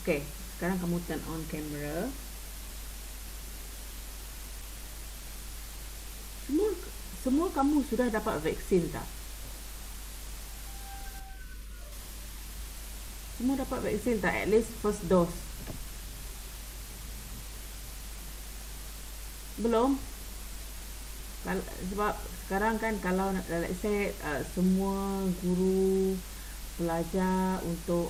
Okay, sekarang kamu turn on camera. Semua semua kamu sudah dapat vaksin tak? Semua dapat vaksin tak? At least first dose. Belum? Sebab sekarang kan kalau let's say semua guru pelajar untuk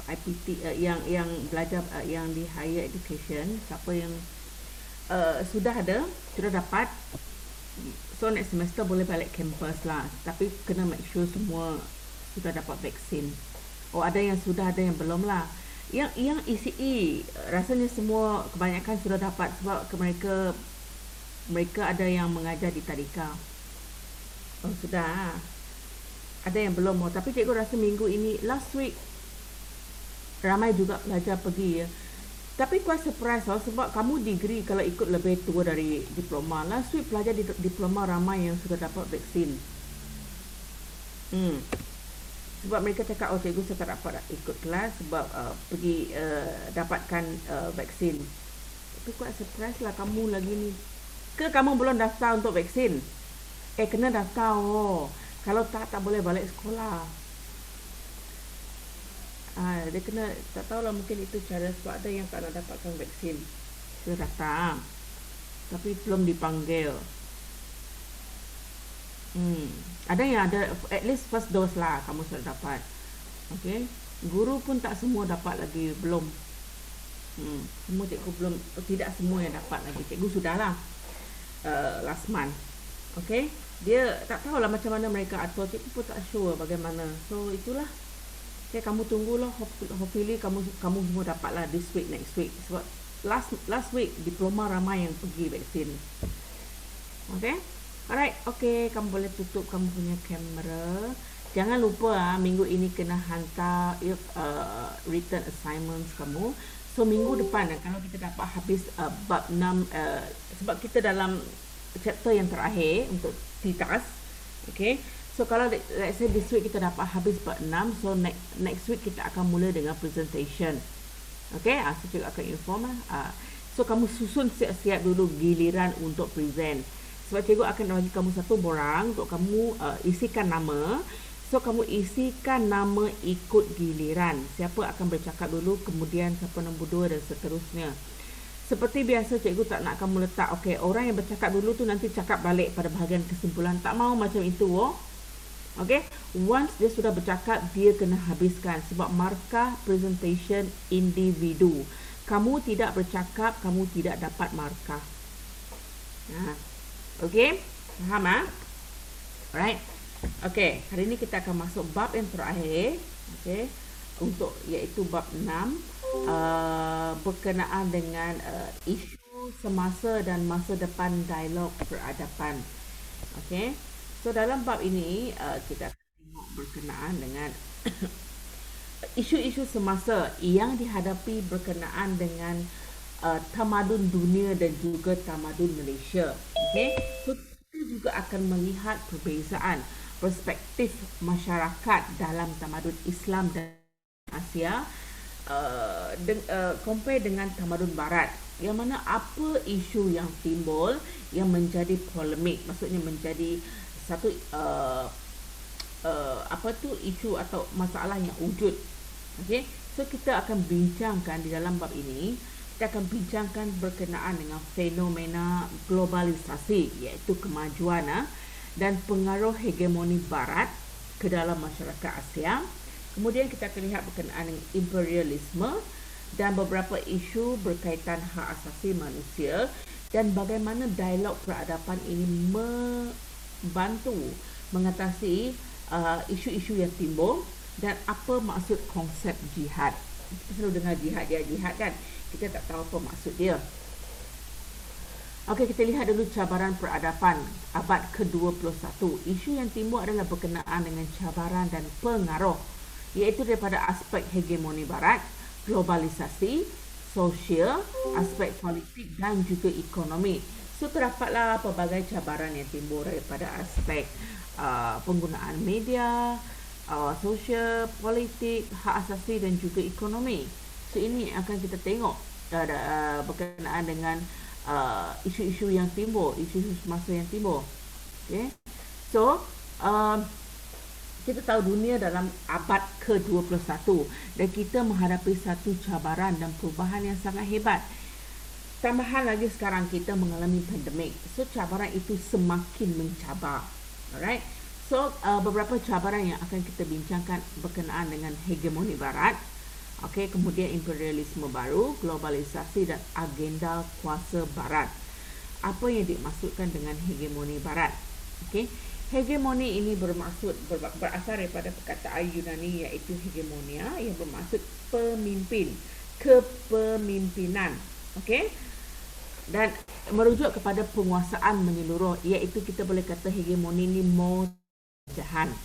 IPT yang belajar yang di higher education, siapa yang sudah dapat, so next semester boleh balik campus lah, tapi kena make sure semua sudah dapat vaksin. Oh, ada yang sudah, ada yang belum lah. Yang ECE rasanya semua kebanyakan sudah dapat sebab mereka mereka ada yang mengajar di tadika. Oh, sudah. Ada yang belum. Oh, tapi cikgu rasa minggu ini, last week ramai juga pelajar pergi ya. Tapi quite surprise sebab kamu degree kalau ikut lebih tua dari diploma. Last week pelajar di diploma ramai yang sudah dapat vaksin. Hmm. Sebab mereka cakap, oh cikgu saya tak dapat ikut kelas sebab pergi dapatkan vaksin. Tapi quite surprise lah kamu lagi ni. Ke kamu belum daftar untuk vaksin? Kena daftar. Oh. Kalau tak boleh balik sekolah. Dia kena, tak tahulah, mungkin itu cara, sebab ada yang tak nak dapatkan vaksin. Sudah daftar. Tapi belum dipanggil. Ada yang ada at least first dose lah kamu sudah dapat. Okay. Guru pun tak semua dapat lagi, belum. Semua cikgu belum, tidak semua yang dapat lagi. Cikgu sudah lah last month. Okay. Dia tak tahulah macam mana mereka atur, cikgu pun tak sure bagaimana. So itulah. Okay, kamu tunggulah, hopefully kamu semua dapat lah this week, next week. Sebab last week diploma ramai yang pergi vaksin. Okay. Alright, okay, kamu boleh tutup kamu punya kamera. Jangan lupa minggu ini kena hantar written assignments kamu. So minggu depan kalau kita dapat habis bab 6, sebab kita dalam chapter yang terakhir untuk TITAS. Okay. So kalau let's say this week kita dapat habis bab 6, so next week kita akan mula dengan presentation. Okay, so cikgu akan inform lah. So kamu susun siap-siap dulu giliran untuk present. Sebab cikgu akan bagi kamu satu borang untuk kamu isikan nama. So kamu isikan nama ikut giliran. Siapa akan bercakap dulu, kemudian siapa nombor 2 dan seterusnya. Seperti biasa cikgu tak nak kamu letak, okay, orang yang bercakap dulu tu nanti cakap balik pada bahagian kesimpulan. Tak mahu macam itu. Okay, once dia sudah bercakap, dia kena habiskan. Sebab markah presentation individu. Kamu tidak bercakap, kamu tidak dapat markah. Okay, faham Alright. Okay, hari ini kita akan masuk bab yang terakhir. Okay, untuk iaitu bab 6, berkenaan dengan isu semasa dan masa depan dialog peradaban. Okay, so dalam bab ini kita akan tengok berkenaan dengan isu-isu semasa yang dihadapi berkenaan dengan tamadun dunia dan juga tamadun Malaysia. Okay, so kita juga akan melihat perbezaan perspektif masyarakat dalam tamadun Islam dan Asia compare dengan tamadun Barat, yang mana apa isu yang timbul yang menjadi polemik, maksudnya menjadi satu isu atau masalah yang wujud. Okay, so kita akan bincangkan di dalam bab ini. Kita akan bincangkan berkenaan dengan fenomena globalisasi, iaitu kemajuan dan pengaruh hegemoni Barat ke dalam masyarakat Asia. Kemudian kita akan lihat berkenaan dengan imperialisme dan beberapa isu berkaitan hak asasi manusia dan bagaimana dialog peradaban ini membantu mengatasi isu-isu yang timbul dan apa maksud konsep jihad. Kita selalu dengar jihad kan, kita tak tahu apa maksud dia. Okey, kita lihat dulu cabaran peradaban abad ke-21. Isu yang timbul adalah berkenaan dengan cabaran dan pengaruh, iaitu daripada aspek hegemoni Barat, globalisasi, sosial, aspek politik dan juga ekonomi. So terdapatlah pelbagai cabaran yang timbul daripada aspek penggunaan media, sosial, politik, hak asasi dan juga ekonomi. So ini akan kita tengok berkenaan dengan isu-isu yang timbul, isu-isu semasa yang timbul. Okay. So kita tahu dunia dalam abad ke-21 dan kita menghadapi satu cabaran dan perubahan yang sangat hebat. Tambahan lagi sekarang kita mengalami pandemik. So cabaran itu semakin mencabar. Alright. So beberapa cabaran yang akan kita bincangkan berkenaan dengan hegemoni barat. Okay, kemudian imperialisme baru, globalisasi dan agenda kuasa barat. Apa yang dimaksudkan dengan hegemoni barat? Okay. Hegemoni ini berasal daripada perkataan Yunani iaitu hegemonia yang bermaksud pemimpin, kepemimpinan. Okey? Dan merujuk kepada penguasaan menyeluruh iaitu kita boleh kata hegemoni ini penjajahan.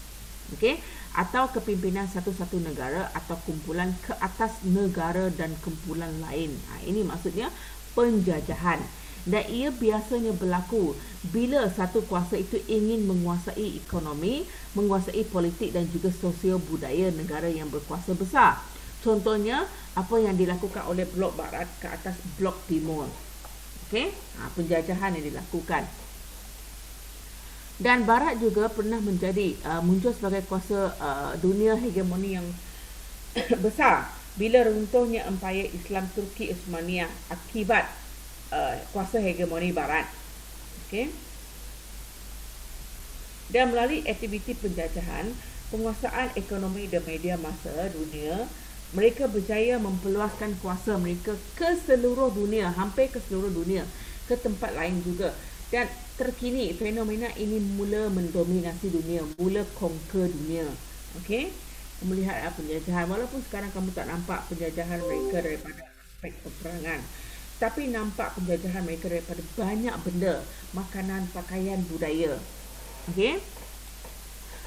Okey? Atau kepimpinan satu-satu negara atau kumpulan ke atas negara dan kumpulan lain. Ini maksudnya penjajahan. Dan ia biasanya berlaku bila satu kuasa itu ingin menguasai ekonomi, menguasai politik dan juga sosial budaya negara yang berkuasa besar. Contohnya, apa yang dilakukan oleh blok barat ke atas blok timur. Okey? Penjajahan yang dilakukan. Dan barat juga pernah menjadi muncul sebagai kuasa dunia hegemoni yang besar bila runtuhnya empayar Islam Turki Uthmaniyah akibat kuasa hegemoni barat. Okey. Dan melalui aktiviti penjajahan, penguasaan ekonomi dan media massa dunia, mereka berjaya memperluaskan kuasa mereka ke seluruh dunia, hampir ke seluruh dunia, ke tempat lain juga. Dan terkini fenomena ini mula mendominasi dunia, mula conquer dunia. Okey. Melihat penjajahan, walaupun sekarang kamu tak nampak penjajahan mereka daripada aspek peperangan, tapi nampak penjajahan mereka daripada banyak benda, makanan, pakaian, budaya. Okey.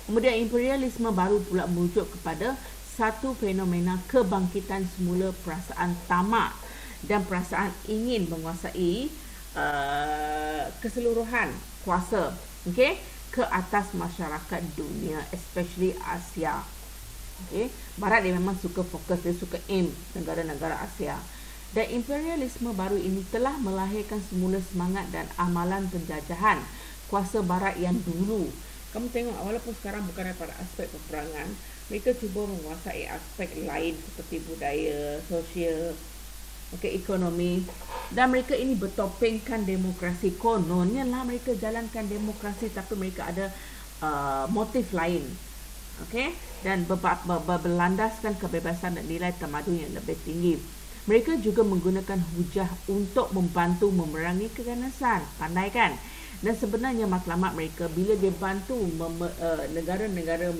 Kemudian imperialisme baru pula merujuk kepada satu fenomena kebangkitan semula perasaan tamak dan perasaan ingin menguasai keseluruhan kuasa, okey, ke atas masyarakat dunia, especially Asia. Okey, barat dia memang suka fokus, dia suka aim negara-negara Asia. Dan imperialisme baru ini telah melahirkan semula semangat dan amalan penjajahan kuasa barat yang dulu. Kamu tengok, walaupun sekarang bukan daripada aspek peperangan, mereka cuba menguasai aspek lain seperti budaya, sosial, ekonomi. Dan mereka ini bertopengkan demokrasi. Kononnya lah mereka jalankan demokrasi, tapi mereka ada motif lain. Okay? Dan berlandaskan kebebasan dan nilai tamadun yang lebih tinggi. Mereka juga menggunakan hujah untuk membantu memerangi keganasan. Pandai kan? Dan sebenarnya matlamat mereka bila dia bantu negara-negara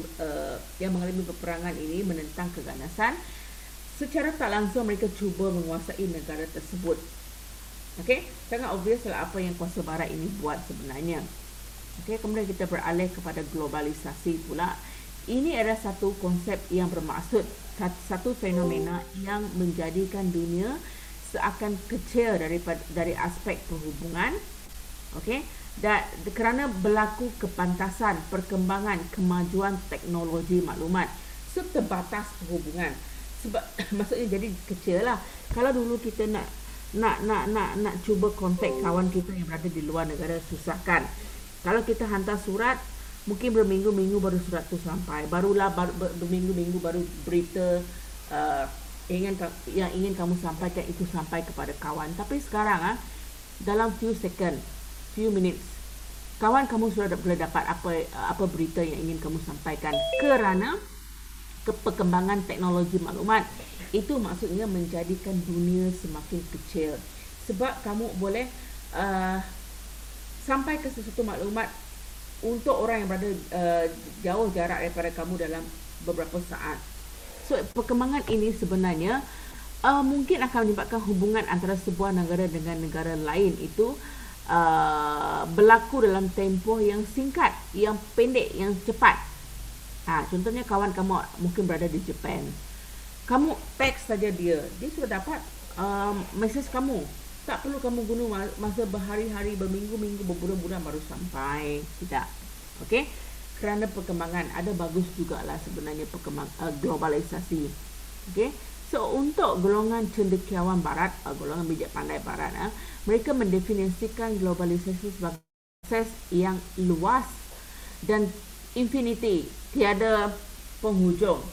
yang mengalami peperangan ini menentang keganasan, secara tak langsung mereka cuba menguasai negara tersebut. Okey, sangat obvious lah apa yang kuasa barat ini buat sebenarnya. Okey, kemudian kita beralih kepada globalisasi pula. Ini adalah satu konsep yang bermaksud satu fenomena yang menjadikan dunia seakan kecil dari aspek perhubungan. Okey, dan kerana berlaku kepantasan perkembangan kemajuan teknologi maklumat, so terbatas perhubungan. Sebab maksudnya jadi kecil lah. Kalau dulu kita nak cuba kontak kawan kita yang berada di luar negara, susahkan. Kalau kita hantar surat, mungkin berminggu-minggu baru surat tu sampai. Barulah berminggu-minggu baru berita yang ingin kamu sampaikan itu sampai kepada kawan. Tapi sekarang dalam few second, few minutes, kawan kamu sudah boleh dapat apa berita yang ingin kamu sampaikan. Kerana perkembangan teknologi maklumat itu maksudnya menjadikan dunia semakin kecil. Sebab kamu boleh sampai ke sesuatu maklumat untuk orang yang berada jauh jarak daripada kamu dalam beberapa saat. So perkembangan ini sebenarnya mungkin akan menyebabkan hubungan antara sebuah negara dengan negara lain itu berlaku dalam tempoh yang singkat, yang pendek, yang cepat. Contohnya kawan kamu mungkin berada di Japan. Kamu teks saja dia sudah dapat mesej kamu. Tak perlu kamu guna masa berhari-hari, berminggu-minggu, berbulan-bulan baru sampai. Tidak. Okey? Kerana perkembangan ada bagus jugalah sebenarnya globalisasi. Okey? So untuk golongan cendekiawan barat, golongan bijak pandai barat, mereka mendefinisikan globalisasi sebagai proses yang luas dan infinity, tiada penghujung,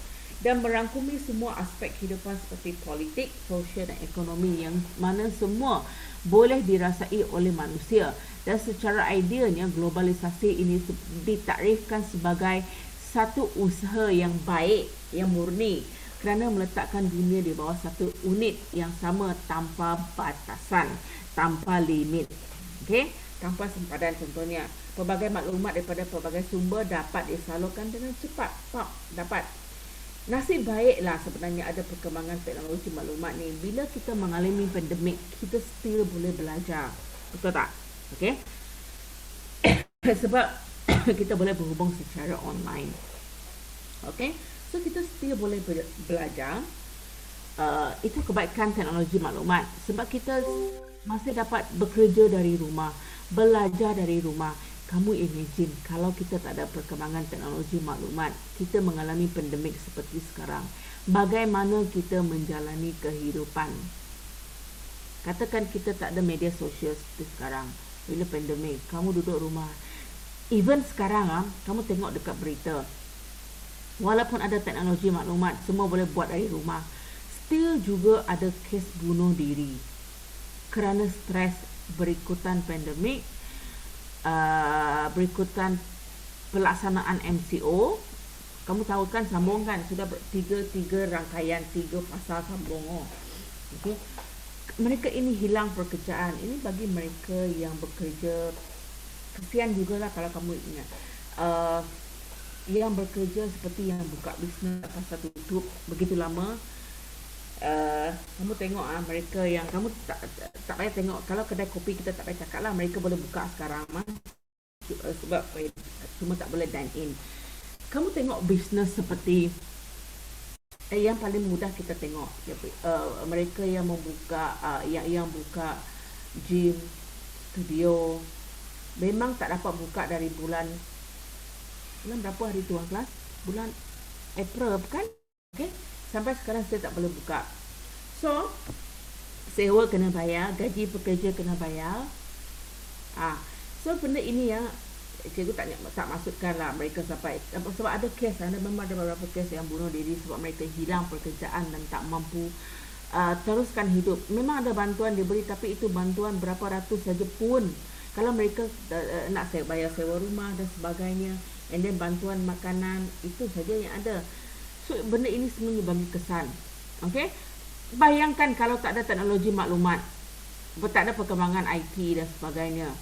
dan merangkumi semua aspek kehidupan seperti politik, sosial dan ekonomi yang mana semua boleh dirasai oleh manusia. Dan secara idealnya globalisasi ini ditakrifkan sebagai satu usaha yang baik, yang murni, kerana meletakkan dunia di bawah satu unit yang sama tanpa batasan, tanpa limit. Okey, tanpa sempadan. Contohnya, pelbagai maklumat daripada pelbagai sumber dapat disalurkan dengan cepat. Dapat. Nasib baiklah sebenarnya ada perkembangan teknologi maklumat ni. Bila kita mengalami pandemik, kita still boleh belajar. Betul tak? Okey. Sebab kita boleh berhubung secara online. Okey. So kita still boleh belajar. Itu kebaikan teknologi maklumat. Sebab kita masih dapat bekerja dari rumah, belajar dari rumah. Kamu imagine kalau kita tak ada perkembangan teknologi maklumat, kita mengalami pandemik seperti sekarang. Bagaimana kita menjalani kehidupan? Katakan kita tak ada media sosial seperti sekarang. Bila pandemik, kamu duduk rumah. Even sekarang, kamu tengok dekat berita. Walaupun ada teknologi maklumat, semua boleh buat dari rumah. Still juga ada kes bunuh diri. Kerana stres berikutan pandemik, berikutan pelaksanaan MCO. Kamu tahu kan, sambung kan, sudah tiga rangkaian, 3 pasal sambung. Okay. Mereka ini hilang pekerjaan. Ini bagi mereka yang bekerja, kesian jugalah kalau kamu ingat, yang bekerja seperti yang buka bisnes pasal tutup begitu lama. Kamu tengok mereka yang kamu tak payah tengok. Kalau kedai kopi kita tak payah cakap lah, mereka boleh buka sekarang sebab cuma tak boleh dine in. Kamu tengok bisnes seperti yang paling mudah kita tengok, mereka yang membuka yang buka gym, studio, memang tak dapat buka dari bulan berapa hari tu kelas? Bulan April kan? Okay? Sampai sekarang saya tak boleh buka. So, sewa kena bayar, gaji pekerja kena bayar. So benda ini yang cikgu tak masukkan lah mereka sampai, sebab ada kes, memang ada beberapa kes yang bunuh diri sebab mereka hilang pekerjaan dan tak mampu teruskan hidup. Memang ada bantuan diberi, tapi itu bantuan berapa ratus saja pun. Kalau mereka nak bayar sewa rumah dan sebagainya, and then bantuan makanan, itu saja yang ada. So, benda ini semuanya bagi kesan. Okay? Bayangkan kalau tak ada teknologi maklumat, tak ada perkembangan IT dan sebagainya,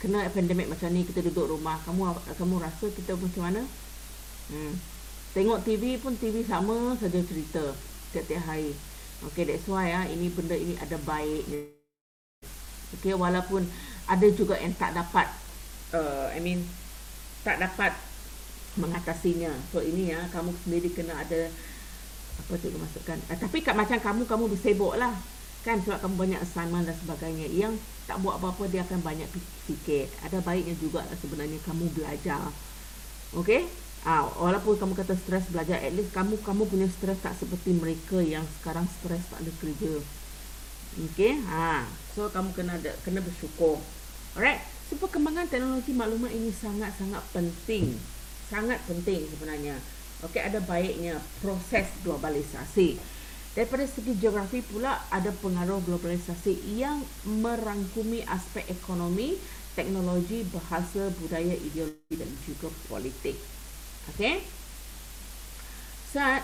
kena pandemik macam ni, kita duduk rumah, kamu rasa kita macam mana? Tengok TV pun TV sama saja cerita tiap-tiap hari. Okay, that's why ini benda ini ada baiknya. Okay, walaupun ada juga yang tak dapat, tak dapat mengatasinya. So ini kamu sendiri kena ada apa cikgu masukkan. Tapi macam kamu bersibuk lah kan, sebab kamu banyak assignment dan sebagainya. Yang tak buat apa-apa, dia akan banyak fikir. Ada baiknya juga lah sebenarnya kamu belajar. Okay, walaupun kamu kata stres belajar, at least kamu punya stres tak seperti mereka yang sekarang stres tak ada kerja. Okay, so kamu kena bersyukur. Alright, so perkembangan teknologi maklumat ini sangat-sangat penting. Sangat penting sebenarnya. Okey, ada baiknya proses globalisasi. Daripada segi geografi pula, ada pengaruh globalisasi yang merangkumi aspek ekonomi, teknologi, bahasa, budaya, ideologi dan juga politik. Okey.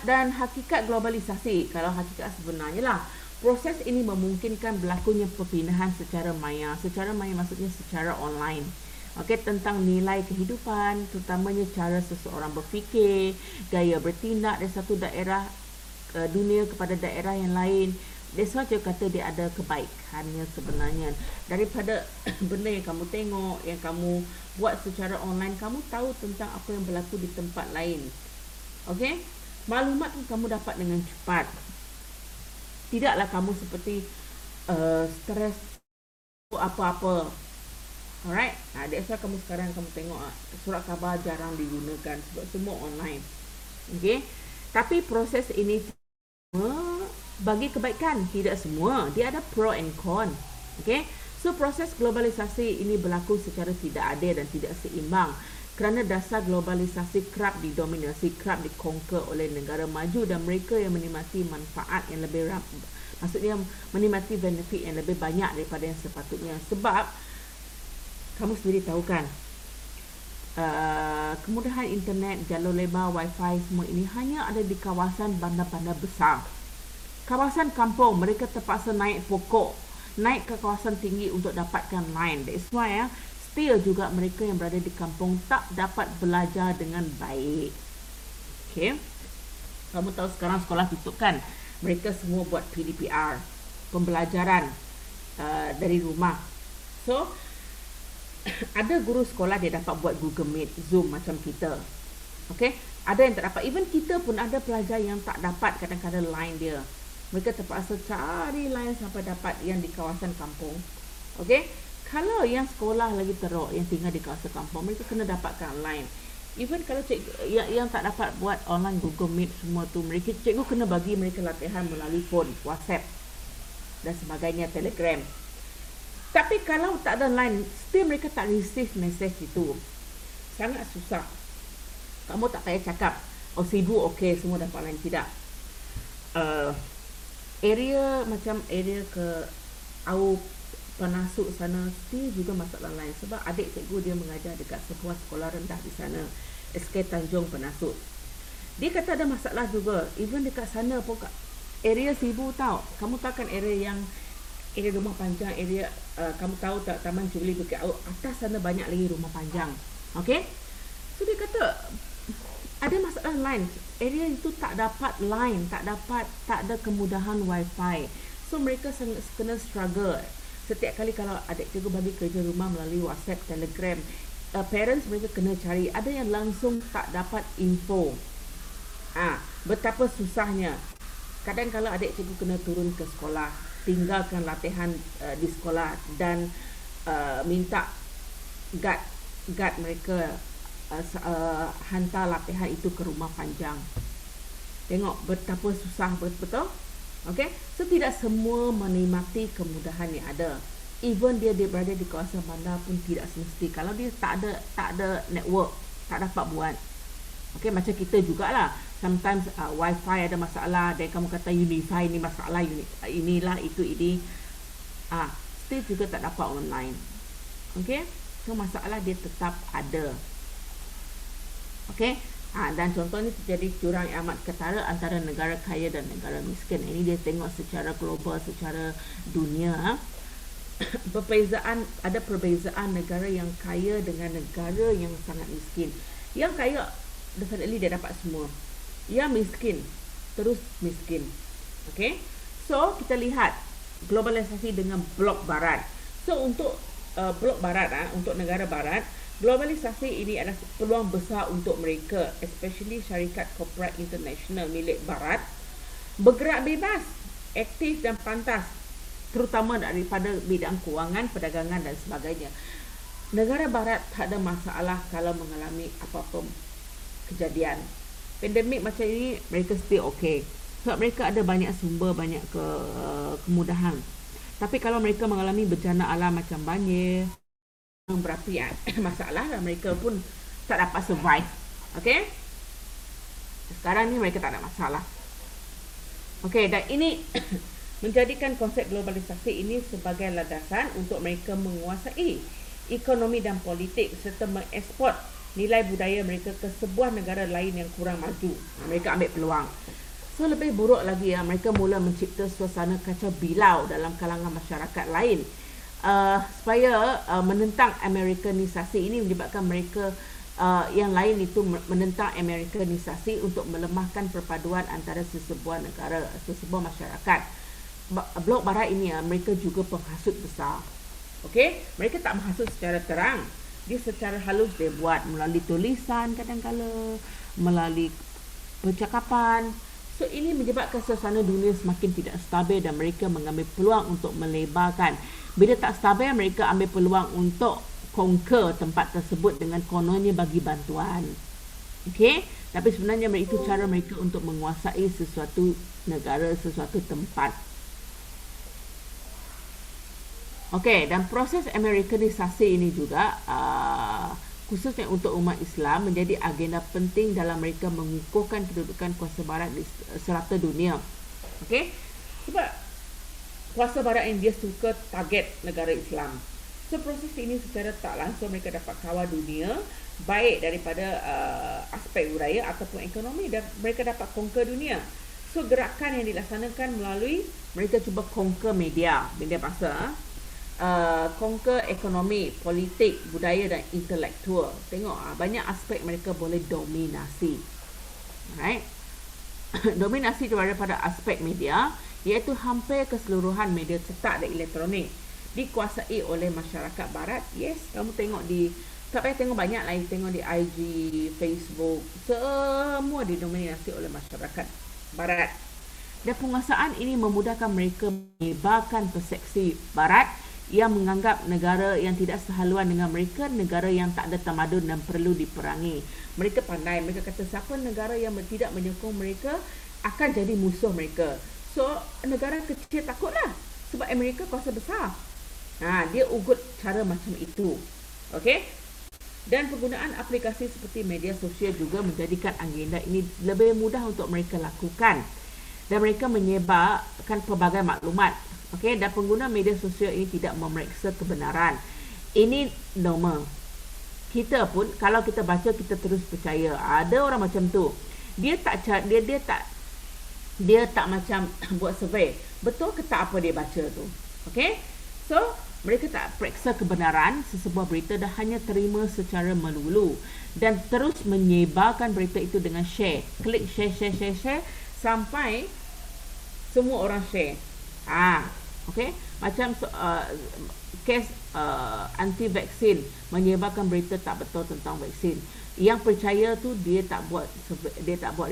Dan hakikat globalisasi, kalau hakikat sebenarnya lah, proses ini memungkinkan berlakunya perpindahan secara maya. Secara maya maksudnya secara online. Okey, tentang nilai kehidupan, terutamanya cara seseorang berfikir, gaya bertindak dari satu daerah dunia kepada daerah yang lain. That's why saya kata dia ada kebaikannya sebenarnya. Daripada benda yang kamu tengok, yang kamu buat secara online, kamu tahu tentang apa yang berlaku di tempat lain. Okey, maklumat tu kamu dapat dengan cepat. Tidaklah kamu seperti stres apa-apa. Alright, that's why kamu sekarang kamu tengok surat khabar jarang digunakan sebab semua online. Okay, tapi proses ini bagi kebaikan, tidak semua. Dia ada pro and con. Okay? So, proses globalisasi ini berlaku secara tidak adil dan tidak seimbang kerana dasar globalisasi kerap didominasi, kerap dikonquer oleh negara maju dan mereka yang menikmati manfaat yang lebih maksudnya menikmati benefit yang lebih banyak daripada yang sepatutnya. Sebab kamu sendiri tahu kan, kemudahan internet, jalur lebar, wifi semua ini hanya ada di kawasan bandar-bandar besar. Kawasan kampung mereka terpaksa naik pokok, naik ke kawasan tinggi untuk dapatkan line. That's why still juga mereka yang berada di kampung tak dapat belajar dengan baik. Okay, kamu tahu sekarang sekolah tutup kan? Mereka semua buat PDPR, pembelajaran dari rumah. So ada guru sekolah dia dapat buat Google Meet, Zoom macam kita. Okay, ada yang tak dapat. Even kita pun ada pelajar yang tak dapat kadang-kadang line dia. Mereka terpaksa cari line sampai dapat yang di kawasan kampung. Okay, kalau yang sekolah lagi teruk, yang tinggal di kawasan kampung, mereka kena dapatkan line. Even kalau cikgu yang tak dapat buat online Google Meet semua tu, mereka cikgu kena bagi mereka latihan melalui phone, WhatsApp dan sebagainya, Telegram. Tapi kalau tak ada line, still mereka tak receive message itu. Sangat susah. Kamu tak payah cakap, oh sibuk, okey, semua dapat line. Tidak. Area macam area ke Au Penasuk sana, still juga masalah lain. Sebab adik cikgu dia mengajar dekat sebuah sekolah rendah di sana, SK Tanjung Penasuk. Dia kata ada masalah juga. Even dekat sana pun area Sibu tau. Kamu tahu kan area yang area rumah panjang, area kamu tahu tak Taman Juli Bukit Au, atas sana banyak lagi rumah panjang. Okay, so dia kata ada masalah line. Area itu tak dapat line, tak ada kemudahan wifi. So mereka sangat kena struggle. Setiap kali kalau adik cikgu bagi kerja rumah melalui WhatsApp, Telegram, parents mereka kena cari. Ada yang langsung tak dapat info. Betapa susahnya. Kadang kalau adik cikgu kena turun ke sekolah, tinggalkan latihan di sekolah dan minta guard mereka hantar latihan itu ke rumah panjang. Tengok betapa susah, betul? Okay, so tidak semua menikmati kemudahan yang ada. Even dia berada di kawasan bandar pun tidak semesti. Kalau dia tak ada network, tak dapat buat. Okay, macam kita jugalah. Sometimes wifi ada masalah, dan kamu kata Unify ni masalah, inilah itu ini. Still juga tak dapat online. Okay, so masalah dia tetap ada. Okay, dan contohnya terjadi jurang yang amat ketara antara negara kaya dan negara miskin. Ini dia tengok secara global, secara dunia. Ada perbezaan negara yang kaya dengan negara yang sangat miskin. Yang kaya definitely dia dapat semua. Yang miskin terus miskin. Okay, so kita lihat globalisasi dengan blok barat. So untuk blok barat, untuk negara barat, globalisasi ini adalah peluang besar untuk mereka, especially syarikat korporat international milik barat, bergerak bebas, aktif dan pantas, terutama daripada bidang kewangan, perdagangan dan sebagainya. Negara barat tak ada masalah kalau mengalami apa-apa kejadian. Pandemik macam ini, mereka still okay. Sebab mereka ada banyak sumber, banyak kemudahan. Tapi kalau mereka mengalami bencana alam macam banjir, berapian, masalah lah, mereka pun tak dapat survive. Okay, sekarang ni mereka tak ada masalah. Okay, dan ini menjadikan konsep globalisasi ini sebagai landasan untuk mereka menguasai ekonomi dan politik serta mengeksport nilai budaya mereka ke sebuah negara lain yang kurang maju. Mereka ambil peluang. So lebih buruk lagi, mereka mula mencipta suasana kacau bilau dalam kalangan masyarakat lain. Supaya menentang Amerikanisasi. Ini menyebabkan mereka yang lain itu menentang Amerikanisasi untuk melemahkan perpaduan antara sesebuah negara, sesebuah masyarakat. Blok barat ini mereka juga penghasut besar. Okey, mereka tak menghasut secara terang. Dia secara halus dia buat melalui tulisan kadang-kala, melalui percakapan. So ini menyebabkan suasana dunia semakin tidak stabil dan mereka mengambil peluang untuk melebarkan. Bila tak stabil, mereka ambil peluang untuk conquer tempat tersebut dengan kononnya bagi bantuan. Okay, Tapi sebenarnya itu cara mereka untuk menguasai sesuatu negara, sesuatu tempat. Okey, dan proses Amerikanisasi ini juga khususnya untuk umat Islam menjadi agenda penting dalam mereka mengukuhkan kedudukan kuasa barat di serata dunia. Okey? Sebab kuasa barat ini dia suka target negara Islam. So proses ini secara tak langsung mereka dapat kawal dunia baik daripada aspek budaya ataupun ekonomi, dan mereka dapat conquer dunia. So gerakan yang dilaksanakan melalui mereka cuba conquer media masa, conquer ekonomi, politik, budaya dan intelektual. Tengok banyak aspek mereka boleh dominasi. Alright. Dominasi daripada aspek media, iaitu hampir keseluruhan media cetak dan elektronik dikuasai oleh masyarakat barat. Yes, kamu tengok tak payah tengok banyak lah, tengok di IG, Facebook, semua didominasi oleh masyarakat barat. Dan penguasaan ini memudahkan mereka menyebarkan persepsi barat yang menganggap negara yang tidak sehaluan dengan mereka negara yang tak ada tamadun dan perlu diperangi. Mereka pandai, mereka kata siapa negara yang tidak menyokong mereka akan jadi musuh mereka. So negara kecil takutlah sebab Amerika kuasa besar. Dia ugut cara macam itu. Okey? Dan penggunaan aplikasi seperti media sosial juga menjadikan agenda ini lebih mudah untuk mereka lakukan. Dan mereka menyebarkan pelbagai maklumat. Okey, dan pengguna media sosial ini tidak memeriksa kebenaran. Ini normal. Kita pun kalau kita baca kita terus percaya. Ada orang macam tu. Dia tak macam buat survey. Betul ke tak apa dia baca tu? Okey? So, mereka tak periksa kebenaran sesebuah berita dan hanya terima secara melulu dan terus menyebarkan berita itu dengan share. Klik share sampai semua orang share. Okey, macam kes anti vaksin menyebarkan berita tak betul tentang vaksin. Yang percaya tu dia tak buat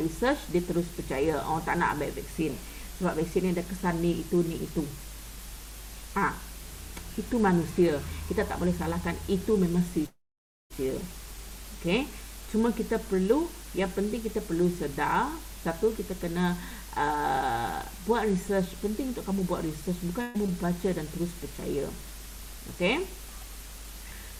research, dia terus percaya. Orang tak nak ambil vaksin sebab vaksin ni ada kesan ni itu. Itu manusia. Kita tak boleh salahkan, itu memang manusia. Okey, cuma yang penting kita perlu sedar, satu, kita kena buat research. Penting untuk kamu buat research, bukan kamu baca dan terus percaya. Okey.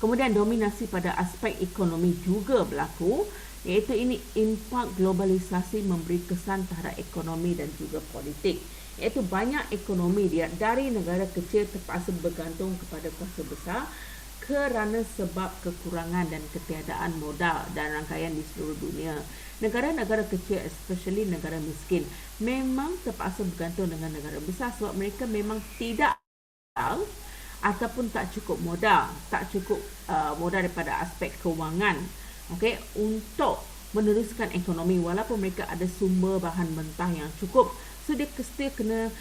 Kemudian dominasi pada aspek ekonomi juga berlaku, iaitu ini impak globalisasi memberi kesan terhadap ekonomi dan juga politik. Iaitu banyak ekonomi dia dari negara kecil terpaksa bergantung kepada kuasa besar kerana sebab kekurangan dan ketiadaan modal dan rangkaian di seluruh dunia. Negara-negara kecil, especially negara miskin, memang terpaksa bergantung dengan negara besar sebab mereka memang tidak ataupun tak cukup modal daripada aspek kewangan, okey, untuk meneruskan ekonomi walaupun mereka ada sumber bahan mentah yang cukup. So dia kena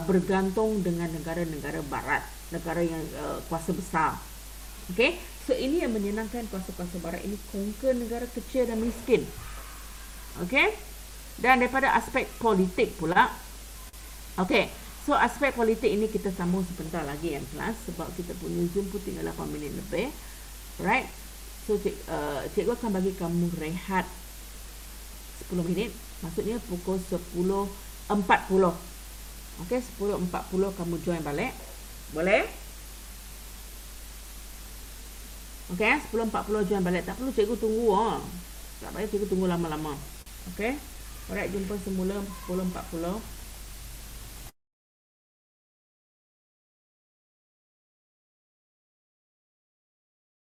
bergantung dengan negara-negara barat, negara yang kuasa besar. Okey, so ini yang menyenangkan kuasa-kuasa barat ini conquer negara kecil dan miskin. Okey, dan daripada aspek politik pula. Okey, so aspek politik ini kita sambung sebentar lagi yang kelas sebab kita punya Zoom pun tinggal 8 minit lebih. Alright, so cikgu akan bagi kamu rehat 10 minit, maksudnya pukul 10.40. Okey, 10.40 kamu join balik. Boleh? Okey, 10.40 join balik. Tak perlu cikgu tunggu. Tak payah cikgu tunggu lama-lama. Okey? Alright, jumpa semula 10.40.